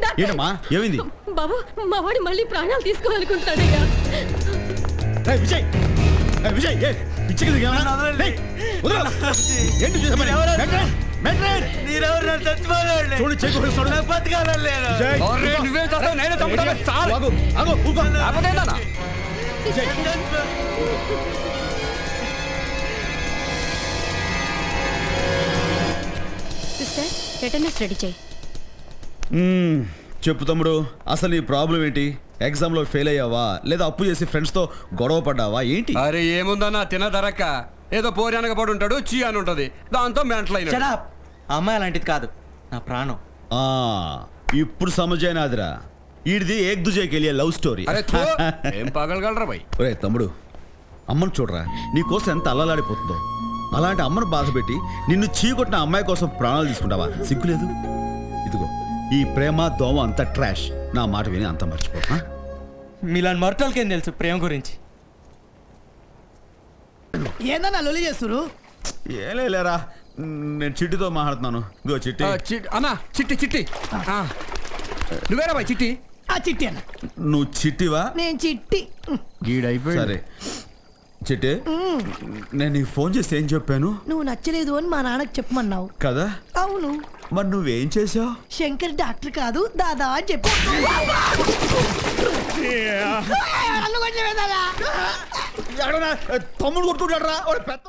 Doctor ఏంటమ్మా ఏమైంది? బాబు మా వాడు మళ్ళీ ప్రాణాలు తీసుకోవాలనుకుంటున్నాడయ్యా. విజయ్ విజయ్ పిచ్చికి చూడు చెక్కు బతకాలను సిస్టర్ అటెండెన్స్ రెడీ చేయి. చెప్పు తమ్ముడు, అసలు నీ ప్రాబ్లం ఏంటి? ఎగ్జామ్ లో ఫెయిల్ అయ్యావా లేదా అప్పు చేసి ఫ్రెండ్స్ తో గొడవ పడ్డావా ఏంటి? అరే ఏముందన్నా తినదరక్క ఏదో పోరానక పడి ఉంటాడు చీ అని ఉంటది దాంతో మెంటలైన అమ్మాయి అలాంటిది కాదు, నా ప్రాణం. ఆ ఇప్పుడు సమజైనాదిరా, ఈడిది ఏక్ దుజేకి వెళ్ళే లవ్ స్టోరీ. అరే ఏం పగలగలరా భయ్. ఒరే తమ్ముడు, అమ్మను చూడరా, నీ కోసం ఎంత అల్లలాడిపోతుందో. అలాంటి అమ్మను బాధ పెట్టి నిన్ను చీకొట్టిన అమ్మాయి కోసం ప్రాణాలు తీసుకుంటావా? సిగ్గులేదు? ఇదిగో ఈ ప్రేమ దోమ అంత ట్రాష్. నా మాట విని అంత మర్చిపోతా. మీలాంటి మరటోళ్ళకేం తెలుసు ప్రేమ గురించి? ఏందన్నా లొలి చేస్తురు? ఏం లేరా, నేను చిట్టితో మాట్లాడుతున్నాను. ఇదిగో చిట్టి. అన్నా చిట్టి చిట్టి నువ్వేరా బాయ్ చిట్టి? ఆ చిట్టి అన్న. నువ్వు చిట్టివా? నేను చిట్టి. సరే చిట్టి, నేను నీకు ఫోన్ చేసి ఏం చెప్పాను? నువ్వు నచ్చలేదు అని మా నాన్నకి చెప్పమన్నావు కదా? అవును. మరి నువ్వేం చేసావు? శంకర్ డాక్టర్ కాదు దాదా అని చెప్పు. తమ్ముడు కొట్టుకుంటాడు రా.